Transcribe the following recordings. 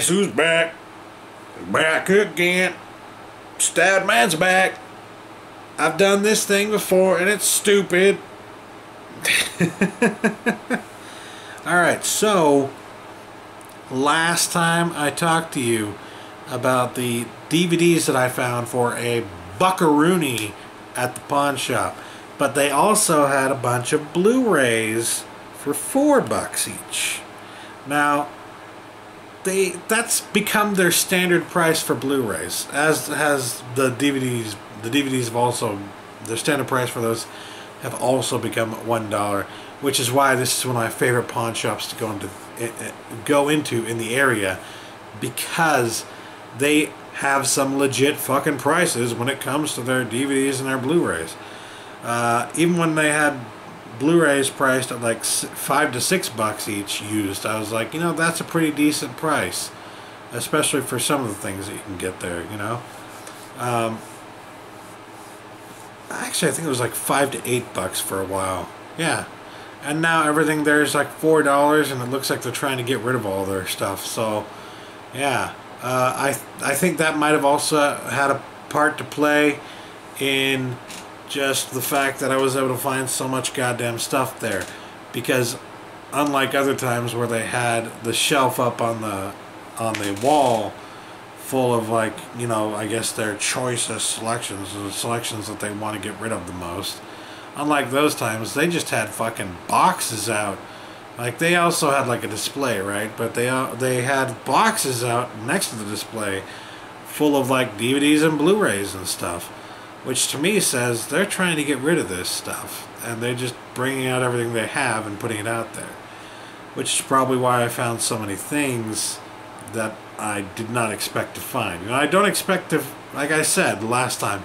Guess who's back? Back again. Stoud man's back. I've done this thing before and it's stupid. Alright, so last time I talked to you about the DVDs that I found for a buckaroony at the pawn shop, but they also had a bunch of Blu-rays for $4 each. Now that's become their standard price for Blu-rays, as has the DVDs. The DVDs have also, their standard price for those have also become $1, which is why this is one of my favorite pawn shops to go into in the area, because they have some legit fucking prices when it comes to their DVDs and their Blu-rays. Even when they had Blu-rays priced at like $5 to $6 each used, I was like, you know, that's a pretty decent price, especially for some of the things that you can get there, you know. Actually, I think it was like $5 to $8 for a while. Yeah. And now everything there is like $4, and it looks like they're trying to get rid of all their stuff. So, yeah. I think that might have also had a part to play in just the fact that I was able to find so much goddamn stuff there. Because unlike other times where they had the shelf up on the wall full of, like, you know, I guess their choicest selections, the selections that they want to get rid of the most. Unlike those times, they just had fucking boxes out. Like, they also had like a display, right? But they had boxes out next to the display full of like DVDs and Blu-rays and stuff, which to me says they're trying to get rid of this stuff, and they're just bringing out everything they have and putting it out there, which is probably why I found so many things that I did not expect to find. You know, I don't expect to, like I said last time,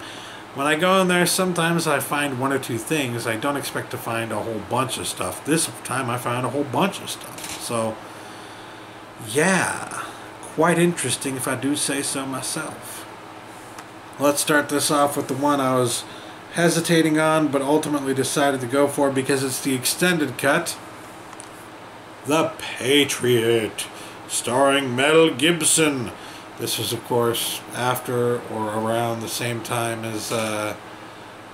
when I go in there, sometimes I find one or two things. I don't expect to find a whole bunch of stuff. This time I found a whole bunch of stuff. So, yeah, quite interesting if I do say so myself. Let's start this off with the one I was hesitating on, but ultimately decided to go for because it's the extended cut. The Patriot, starring Mel Gibson. This was, of course, after or around the same time as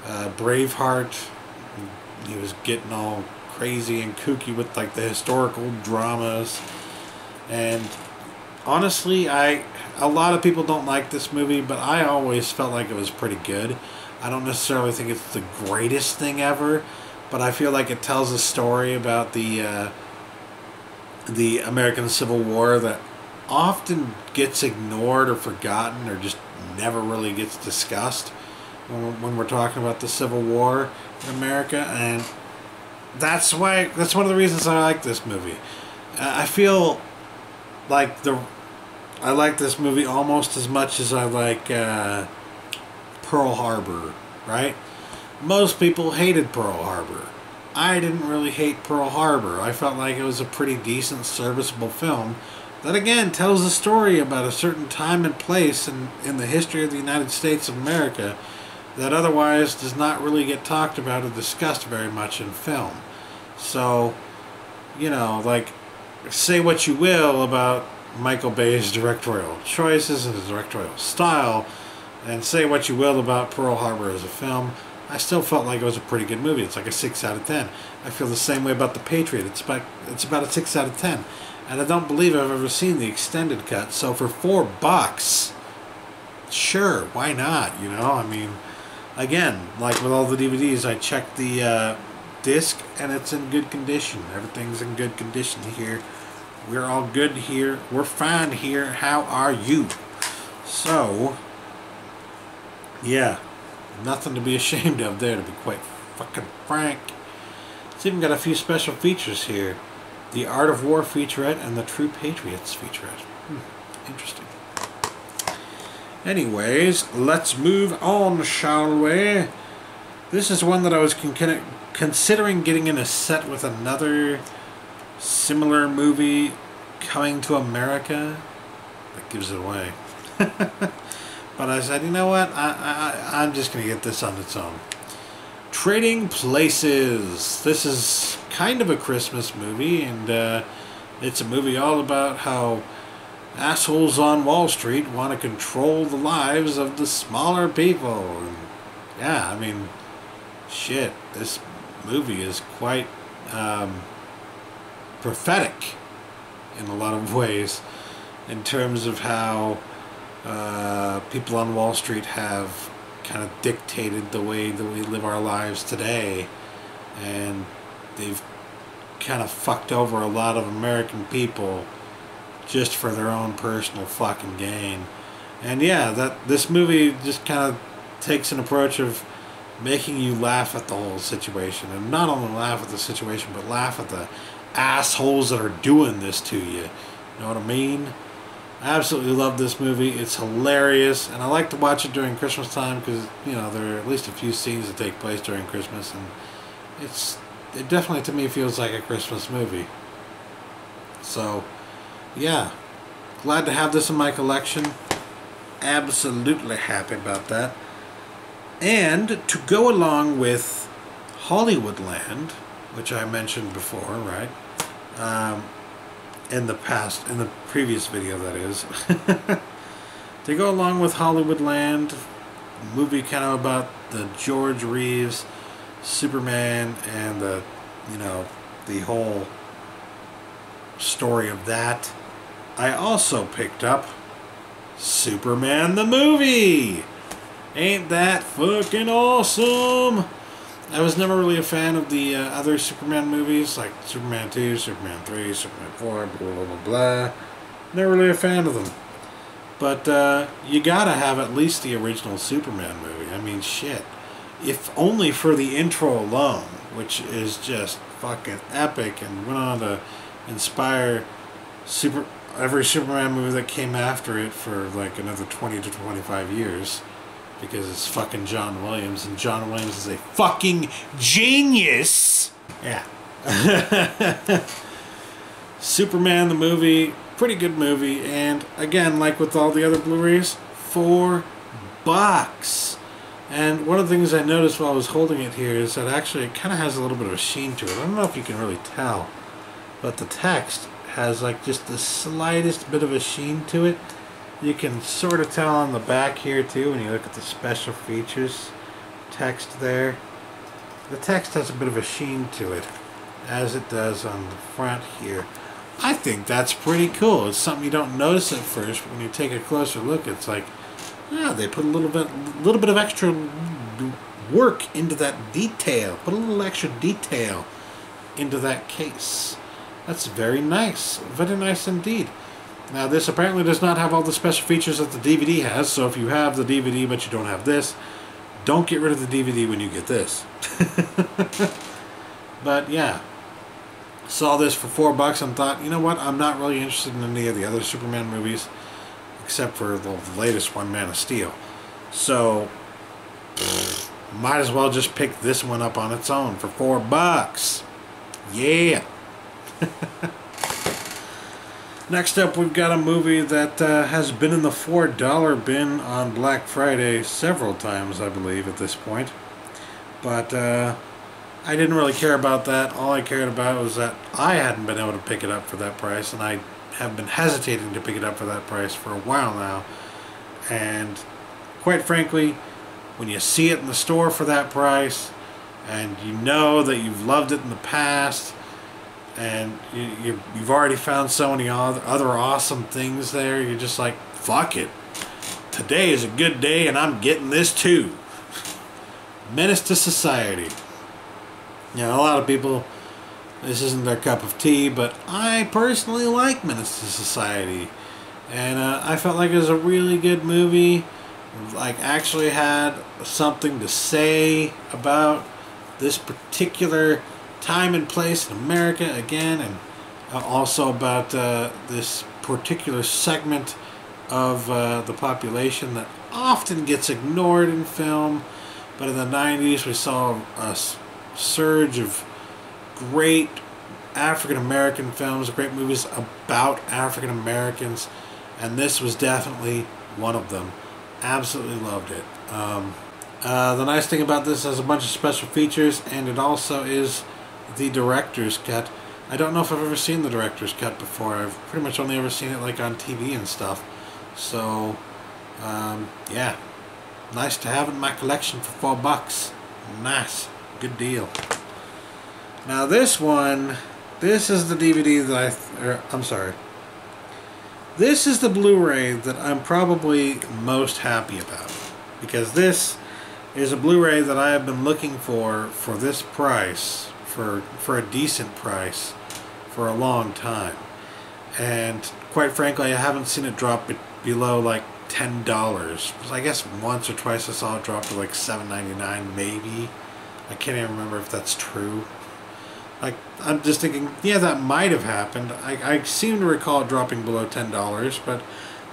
Braveheart. He was getting all crazy and kooky with like the historical dramas. And honestly, a lot of people don't like this movie, but I always felt like it was pretty good. I don't necessarily think it's the greatest thing ever, but I feel like it tells a story about the American Civil War that often gets ignored or forgotten or just never really gets discussed when we're talking about the Civil War in America, and that's one of the reasons I like this movie. I feel like I like this movie almost as much as I like Pearl Harbor, right? Most people hated Pearl Harbor. I didn't really hate Pearl Harbor. I felt like it was a pretty decent, serviceable film that again tells a story about a certain time and place in the history of the United States of America that otherwise does not really get talked about or discussed very much in film. So, you know, like, say what you will about Michael Bay's directorial choices and his directorial style, and say what you will about Pearl Harbor as a film, I still felt like it was a pretty good movie. It's like a 6 out of 10. I feel the same way about The Patriot. It's about a 6 out of 10. And I don't believe I've ever seen the extended cut. So for $4, sure, why not? You know, I mean, again, like with all the DVDs, I checked the disc and it's in good condition. Everything's in good condition here. We're all good here. We're fine here. How are you? So, yeah, nothing to be ashamed of there, to be quite fucking frank. It's even got a few special features here. The Art of War featurette and the True Patriots featurette. Interesting. Anyways, let's move on, shall we? This is one that I was considering getting in a set with another similar movie, Coming to America. That gives it away. But I said, you know what? I'm just going to get this on its own. Trading Places. This is kind of a Christmas movie, and it's a movie all about how assholes on Wall Street want to control the lives of the smaller people. And yeah, I mean, shit, this movie is quite prophetic in a lot of ways in terms of how people on Wall Street have kind of dictated the way that we live our lives today, and they've kind of fucked over a lot of American people just for their own personal fucking gain. And yeah, this movie just kind of takes an approach of making you laugh at the whole situation, and not only laugh at the situation, but laugh at the assholes that are doing this to you. You know what I mean? I absolutely love this movie. It's hilarious, and I like to watch it during Christmas time because, you know, there are at least a few scenes that take place during Christmas, and it definitely to me feels like a Christmas movie. So yeah, glad to have this in my collection. Absolutely happy about that. And to go along with Hollywoodland, which I mentioned before, right? In the previous video, that is. To go along with Hollywoodland, a movie kind of about the George Reeves Superman and the whole story of that, I also picked up Superman the movie. Ain't that fucking awesome? I was never really a fan of the other Superman movies, like Superman 2, Superman 3, Superman 4, blah, blah, blah, blah. Never really a fan of them. But you gotta have at least the original Superman movie. I mean, shit. If only for the intro alone, which is just fucking epic and went on to inspire every Superman movie that came after it for like another 20 to 25 years. Because it's fucking John Williams, and John Williams is a fucking genius! Yeah. Superman the movie, pretty good movie, and again, like with all the other Blu-rays, $4. And one of the things I noticed while I was holding it here is that actually it kind of has a little bit of a sheen to it. I don't know if you can really tell, but the text has like just the slightest bit of a sheen to it. You can sort of tell on the back here too when you look at the special features text there. The text has a bit of a sheen to it, as it does on the front here. I think that's pretty cool. It's something you don't notice at first, but when you take a closer look, it's like, yeah, they put a little bit of extra work into that detail. Put a little extra detail into that case. That's very nice indeed. Now this apparently does not have all the special features that the DVD has, so if you have the DVD but you don't have this, don't get rid of the DVD when you get this. But yeah, saw this for $4 and thought, you know what, I'm not really interested in any of the other Superman movies, except for the latest one, Man of Steel. So, might as well just pick this one up on its own for $4. Yeah! Next up, we've got a movie that has been in the $4 bin on Black Friday several times, I believe, at this point. But I didn't really care about that. All I cared about was that I hadn't been able to pick it up for that price, and I have been hesitating to pick it up for that price for a while now. And quite frankly, when you see it in the store for that price, and you know that you've loved it in the past, and you've already found so many other awesome things there, you're just like, fuck it. Today is a good day and I'm getting this too. Menace to Society. You know, a lot of people, this isn't their cup of tea, but I personally like Menace to Society. And I felt like it was a really good movie. Like, actually had something to say about this particular time and place in America again, and also about this particular segment of the population that often gets ignored in film. But in the 90s we saw a surge of great African American films, great movies about African Americans, and this was definitely one of them. Absolutely loved it. The nice thing about this has a bunch of special features, and it also is the director's cut. I don't know if I've ever seen the director's cut before. I've pretty much only ever seen it like on TV and stuff. So, yeah. Nice to have in my collection for $4. Nice. Good deal. Now this one, this is the DVD that I'm sorry. This is the Blu-ray that I'm probably most happy about. Because this is a Blu-ray that I have been looking for this price, for a decent price, for a long time. And quite frankly, I haven't seen it drop below like $10. I guess once or twice I saw it drop to like $7.99 maybe. I can't even remember if that's true. Like, I'm just thinking, yeah, that might have happened. I seem to recall it dropping below $10, but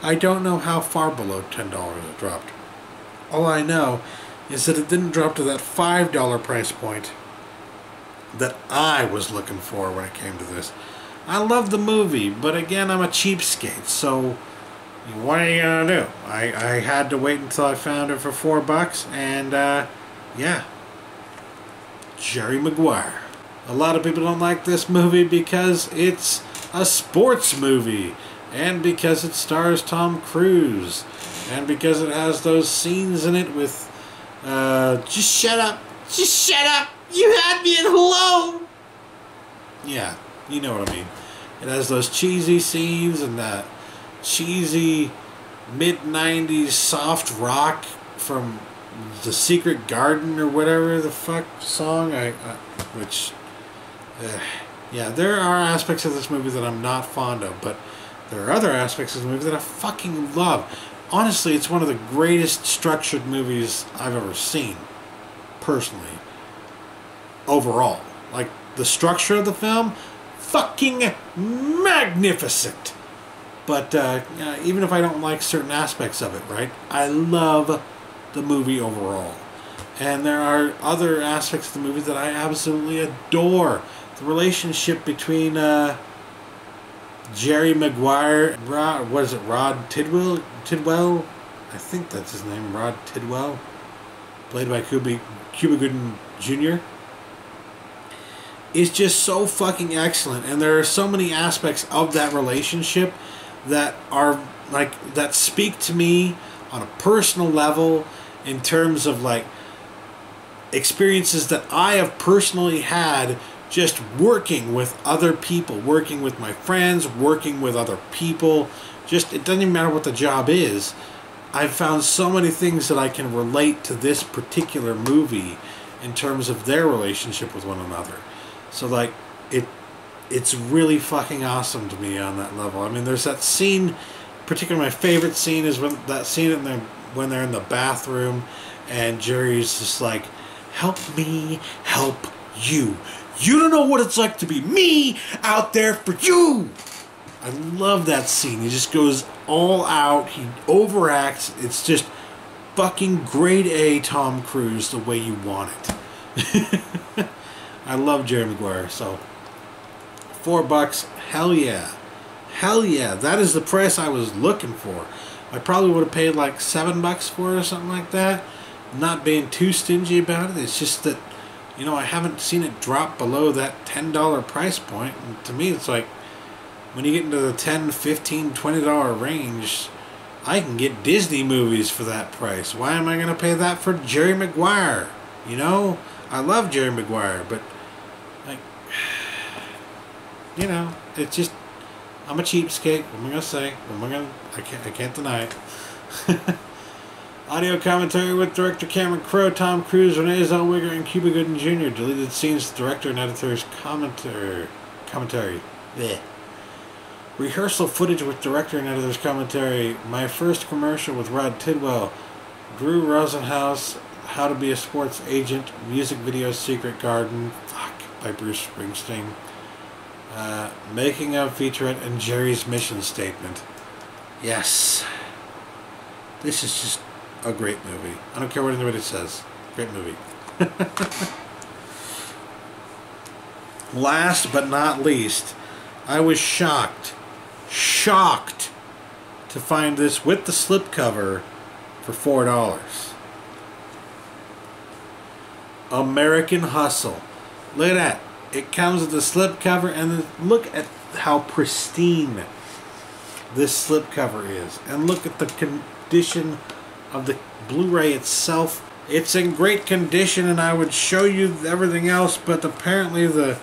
I don't know how far below $10 it dropped. All I know is that it didn't drop to that $5 price point that I was looking for when it came to this. I love the movie, but again, I'm a cheapskate, so what are you gonna do? I had to wait until I found it for $4, and yeah, Jerry Maguire. A lot of people don't like this movie because it's a sports movie, and because it stars Tom Cruise, and because it has those scenes in it with just shut up, you had me at hello. Yeah, you know what I mean. It has those cheesy scenes and that cheesy mid-90s soft rock from The Secret Garden or whatever the fuck song, yeah, there are aspects of this movie that I'm not fond of, but there are other aspects of the movie that I fucking love. Honestly, it's one of the greatest structured movies I've ever seen, personally, overall. Like, the structure of the film, fucking magnificent. But even if I don't like certain aspects of it, right, I love the movie overall. And there are other aspects of the movie that I absolutely adore. The relationship between Jerry Maguire, Rod Tidwell? I think that's his name, Rod Tidwell, played by Cuba Gooding Jr. is just so fucking excellent, and there are so many aspects of that relationship that are like that speak to me on a personal level in terms of like experiences that I have personally had just working with other people, working with my friends, working with other people. Just, it doesn't even matter what the job is. I've found so many things that I can relate to this particular movie in terms of their relationship with one another. So like, it's really fucking awesome to me on that level. I mean, there's that scene, particularly my favorite scene is when that scene when they're in the bathroom and Jerry's just like, help me help you. You don't know what it's like to be me out there for you. I love that scene. He just goes all out. He overacts. It's just fucking grade A Tom Cruise the way you want it. I love Jerry Maguire. So $4, hell yeah. Hell yeah. That is the price I was looking for. I probably would have paid like $7 for it or something like that. Not being too stingy about it. It's just that, you know, I haven't seen it drop below that $10 price point. And to me, it's like, when you get into the $10, $15, $20 range, I can get Disney movies for that price. Why am I going to pay that for Jerry Maguire? You know, I love Jerry Maguire, but, like, you know, it's just, I'm a cheapskate. What am I going to say? I can't deny it. Audio commentary with director Cameron Crowe, Tom Cruise, Renee Zellweger, and Cuba Gooding Jr. Deleted scenes, director and editor's commentary. Blech. Rehearsal footage with director and editor's commentary. My first commercial with Rod Tidwell. Drew Rosenhaus, How to Be a Sports Agent. Music video, Secret Garden. By Bruce Springsteen. Making of featurette and Jerry's mission statement. Yes. This is just a great movie. I don't care what anybody says. Great movie. Last but not least, I was shocked to find this with the slipcover for $4. American Hustle. Look at that. It comes with the slipcover, and look at how pristine this slipcover is. And look at the condition of the Blu-ray itself. It's in great condition, and I would show you everything else, but apparently the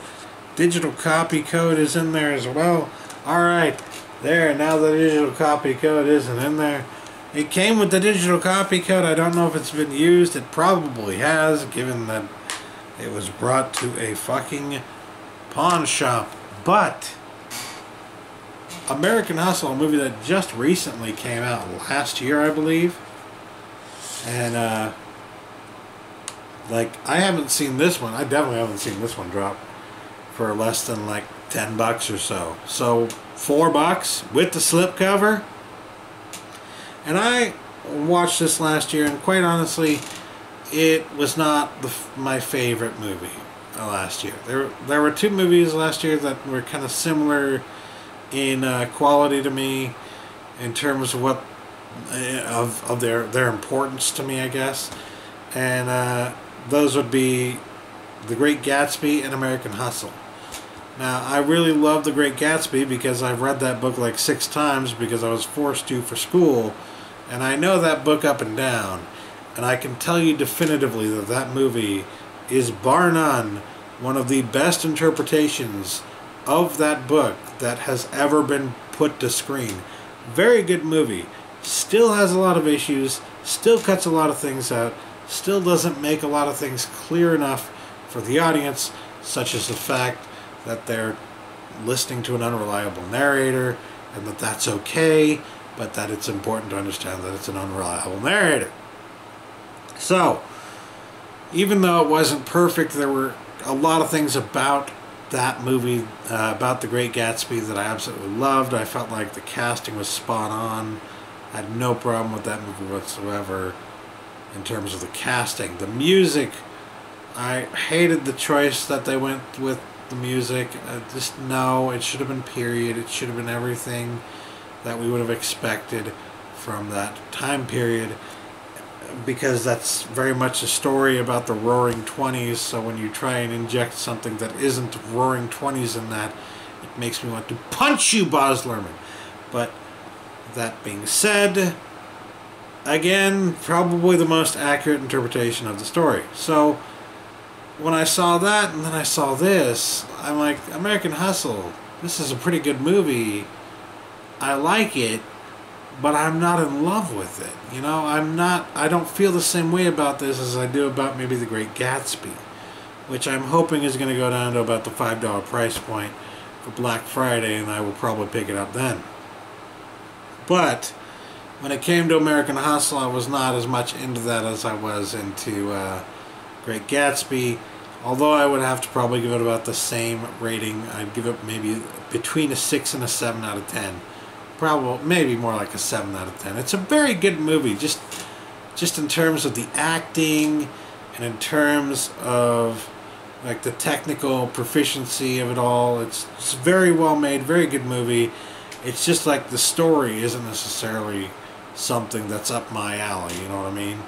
digital copy code is in there as well. Alright, there, now the digital copy code isn't in there. It came with the digital copy code. I don't know if it's been used. It probably has, given that it was brought to a fucking pawn shop. But American Hustle, a movie that just recently came out last year, I believe. And like, I haven't seen this one. I definitely haven't seen this one drop for less than like $10 or so. So $4 with the slipcover. And I watched this last year, and quite honestly, it was not my favorite movie last year. There were two movies last year that were kind of similar in quality to me, in terms of what of their importance to me, I guess. And those would be The Great Gatsby and American Hustle. Now, I really love The Great Gatsby because I've read that book like 6 times because I was forced to for school. And I know that book up and down. And I can tell you definitively that that movie is, bar none, one of the best interpretations of that book that has ever been put to screen. Very good movie. Still has a lot of issues. Still cuts a lot of things out. Still doesn't make a lot of things clear enough for the audience, such as the fact that they're listening to an unreliable narrator, and that that's okay, but that it's important to understand that it's an unreliable narrator. So, even though it wasn't perfect, there were a lot of things about that movie, about The Great Gatsby, that I absolutely loved. I felt like the casting was spot on. I had no problem with that movie whatsoever in terms of the casting. The music, I hated the choice that they went with the music. Just, no, it should have been period. It should have been everything that we would have expected from that time period, because that's very much a story about the Roaring 20s. So when you try and inject something that isn't Roaring 20s in that, it makes me want to punch you, Baz Luhrmann. But that being said, again, probably the most accurate interpretation of the story. So when I saw that and then I saw this, I'm like, American Hustle, this is a pretty good movie. I like it, but I'm not in love with it. You know, I don't feel the same way about this as I do about maybe The Great Gatsby, which I'm hoping is going to go down to about the $5 price point for Black Friday, and I will probably pick it up then. But when it came to American Hustle, I was not as much into that as I was into Great Gatsby, although I would have to probably give it about the same rating. I'd give it maybe between a 6 and a 7 out of 10. Probably, maybe more like a 7 out of 10. It's a very good movie, just in terms of the acting and in terms of like the technical proficiency of it all. It's very well made, very good movie. It's just like the story isn't necessarily something that's up my alley, you know what I mean?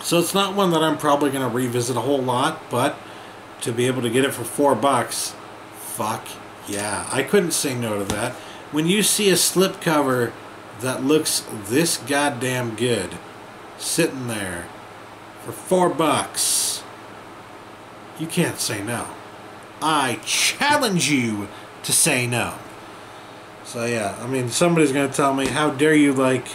So it's not one that I'm probably going to revisit a whole lot, but to be able to get it for $4, fuck yeah, I couldn't say no to that. When you see a slipcover that looks this goddamn good sitting there for $4, you can't say no. I challenge you to say no. So yeah, I mean, somebody's gonna tell me, how dare you like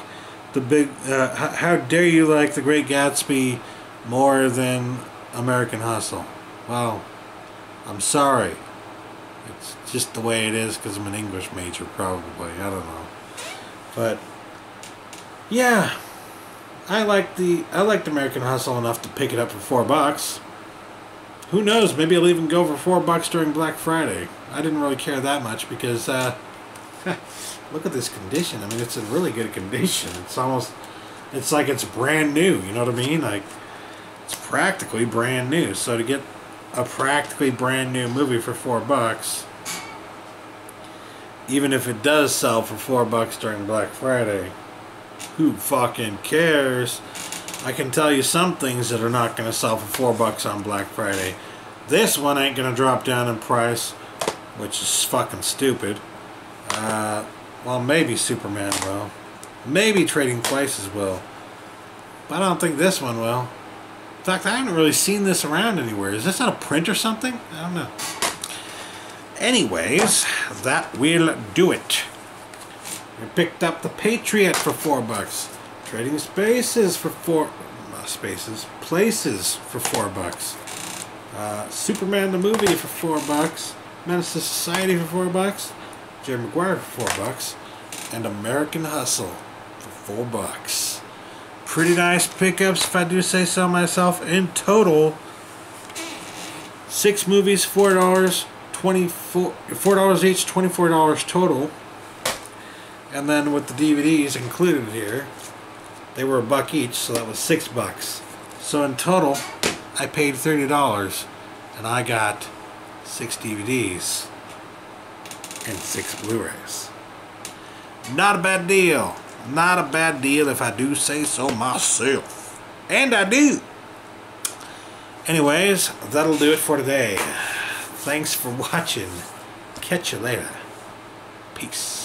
how dare you like The Great Gatsby more than American Hustle? Well, I'm sorry. It's just the way it is because I'm an English major, probably. I don't know. But yeah, I liked American Hustle enough to pick it up for $4. Who knows? Maybe I'll even go for $4 during Black Friday. I didn't really care that much because look at this condition. I mean, it's in really good condition. It's like it's brand new. You know what I mean? Like, it's practically brand new. So to get a practically brand new movie for $4, even if it does sell for $4 during Black Friday, who fucking cares? I can tell you some things that are not going to sell for $4 on Black Friday. This one ain't gonna drop down in price, which is fucking stupid. Well, maybe Superman will. Maybe Trading Places will. But I don't think this one will. In fact, I haven't really seen this around anywhere. Is this on a print or something? I don't know. Anyways, that will do it. I picked up The Patriot for $4. Trading Places for $4. Superman the movie for $4. Menace to Society for $4. Jerry Maguire for $4. And American Hustle for $4. Pretty nice pickups, if I do say so myself. In total, 6 movies, $4 each, $24 total. And then with the DVDs included here, they were $1 each, so that was $6. So in total, I paid $30, and I got 6 DVDs and 6 Blu-rays. Not a bad deal. Not a bad deal if I do say so myself. And I do. Anyways, that'll do it for today. Thanks for watching. Catch you later. Peace.